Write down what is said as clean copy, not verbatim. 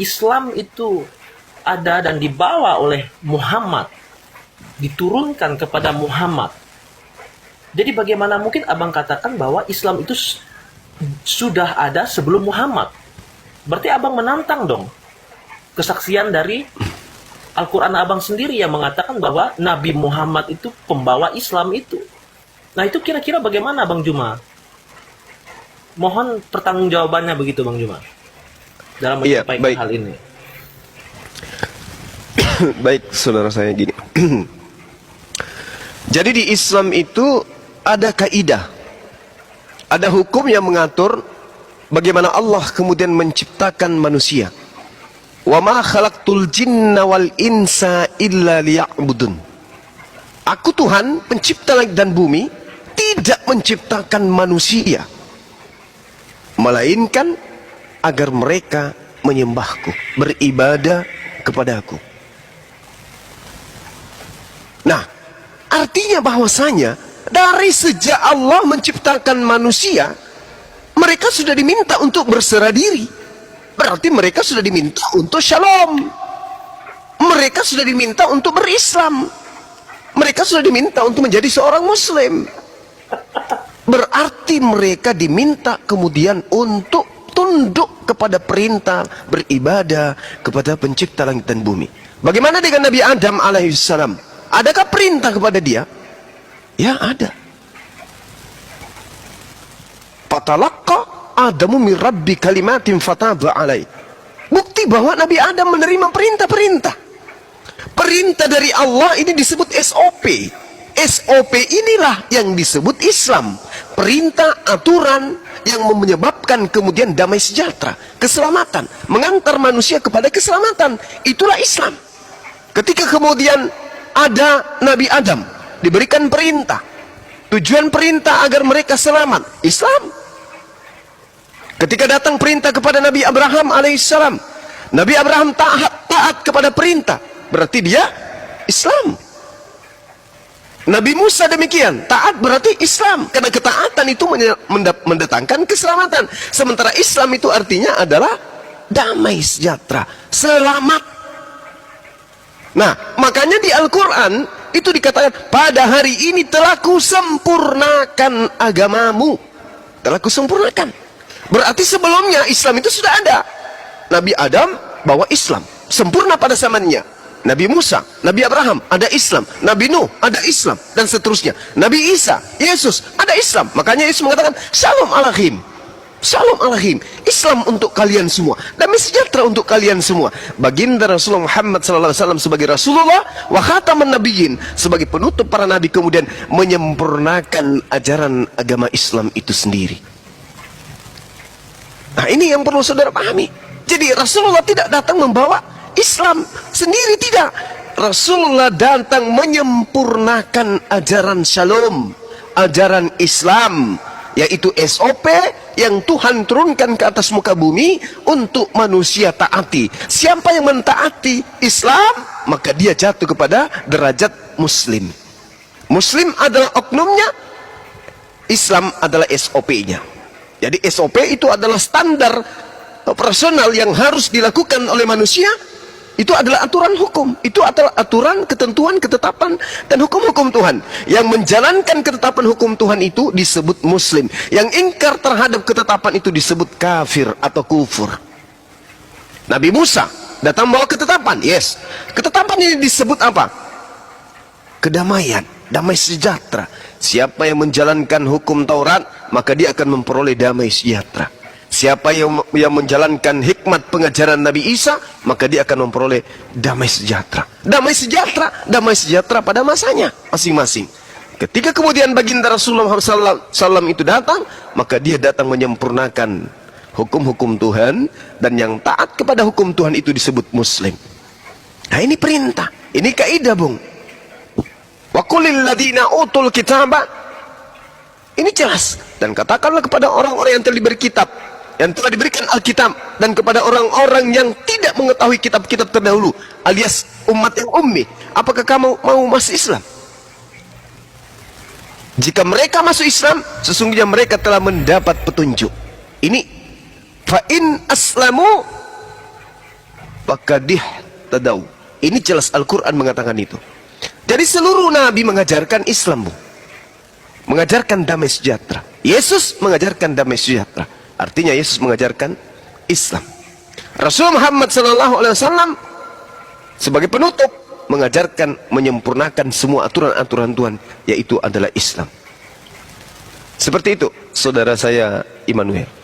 Islam itu ada dan dibawa oleh Muhammad, diturunkan kepada Muhammad. Jadi bagaimana mungkin abang katakan bahwa Islam itu sudah ada sebelum Muhammad? Berarti abang menantang dong kesaksian dari Al-Quran abang sendiri yang mengatakan bahwa Nabi Muhammad itu pembawa Islam itu. Nah itu kira-kira bagaimana Bang Juma? Mohon pertanggungjawabannya begitu Bang Juma dalam menyampaikan hal ini. Baik saudara saya, gini. Jadi di Islam itu ada kaidah, ada hukum yang mengatur bagaimana Allah kemudian menciptakan manusia. Wa ma khalaqtul jinna wal insa illa liya'budun. Aku Tuhan pencipta langit dan bumi, tidak menciptakan manusia melainkan agar mereka menyembahku, beribadah kepadaku. Nah, artinya bahwasanya dari sejak Allah menciptakan manusia, mereka sudah diminta untuk berserah diri. Berarti mereka sudah diminta untuk shalom. Mereka sudah diminta untuk berislam. Mereka sudah diminta untuk menjadi seorang muslim. Berarti mereka diminta kemudian untuk tunduk kepada perintah beribadah kepada pencipta langit dan bumi. Bagaimana dengan Nabi Adam alaihissalam? Adakah perintah kepada dia? Ya, ada. Fatalaqa Adamu min rabbi kalimatin fataba alai. Bukti bahwa Nabi Adam menerima perintah-perintah. Perintah dari Allah ini disebut SOP. SOP inilah yang disebut Islam. Perintah, aturan yang menyebabkan kemudian damai sejahtera, keselamatan, mengantar manusia kepada keselamatan. Itulah Islam. Ketika kemudian ada Nabi Adam, diberikan perintah. Tujuan perintah agar mereka selamat, Islam. Ketika datang perintah kepada Nabi Abraham alaihissalam, Nabi Abraham taat kepada perintah, berarti dia Islam. Nabi Musa demikian, taat berarti Islam, karena ketaatan itu mendatangkan keselamatan. Sementara Islam itu artinya adalah damai sejahtera, selamat. Nah, makanya di Al-Quran itu dikatakan, pada hari ini telah kusempurnakan agamamu. Telah kusempurnakan. Berarti sebelumnya Islam itu sudah ada. Nabi Adam bawa Islam, sempurna pada zamannya. Nabi Musa, Nabi Abraham, ada Islam. Nabi Nuh, ada Islam. Dan seterusnya. Nabi Isa, Yesus, ada Islam. Makanya Yesus mengatakan, Shalom alaihim. Shalom alaihim. Islam untuk kalian semua. Damai sejahtera untuk kalian semua. Baginda Rasulullah Muhammad SAW sebagai Rasulullah wa khataman nabiyyin, sebagai penutup para nabi, kemudian menyempurnakan ajaran agama Islam itu sendiri. Nah, ini yang perlu saudara pahami. Jadi Rasulullah tidak datang membawa Islam sendiri, tidak. Rasulullah datang menyempurnakan ajaran shalom, ajaran Islam, yaitu SOP yang Tuhan turunkan ke atas muka bumi untuk manusia taati. Siapa yang mentaati Islam, maka dia jatuh kepada derajat muslim. Muslim adalah oknumnya, Islam adalah SOP-nya. Jadi SOP itu adalah standar operasional yang harus dilakukan oleh manusia. Itu adalah aturan hukum, itu adalah aturan, ketentuan, ketetapan, dan hukum-hukum Tuhan. Yang menjalankan ketetapan hukum Tuhan itu disebut muslim. Yang ingkar terhadap ketetapan itu disebut kafir atau kufur. Nabi Musa datang bawa ketetapan, yes. Ketetapan ini disebut apa? Kedamaian, damai sejahtera. Siapa yang menjalankan hukum Taurat, maka dia akan memperoleh damai sejahtera. Siapa yang menjalankan hikmat pengajaran Nabi Isa, maka dia akan memperoleh damai sejahtera. Damai sejahtera pada masanya masing-masing. Ketika kemudian baginda Rasulullah SAW itu datang, maka dia datang menyempurnakan hukum-hukum Tuhan, dan yang taat kepada hukum Tuhan itu disebut muslim. Nah, ini perintah, ini kaidah, Bung. Wa qulil ladzina utul kitaba, ini jelas. Dan katakanlah kepada orang-orang yang telah diberi kitab, yang telah diberikan Alkitab, dan kepada orang-orang yang tidak mengetahui kitab-kitab terdahulu, alias umat yang ummi, apakah kamu mau masuk Islam? Jika mereka masuk Islam, sesungguhnya mereka telah mendapat petunjuk. Ini fa in aslamu fakadih tadau. Ini jelas Al-Quran mengatakan itu. Jadi seluruh nabi mengajarkan Islam, Bu. Mengajarkan damai sejahtera. Yesus mengajarkan damai sejahtera. Artinya Yesus mengajarkan Islam. Rasul Muhammad SAW sebagai penutup mengajarkan, menyempurnakan semua aturan-aturan Tuhan, yaitu adalah Islam. Seperti itu, saudara saya Immanuel.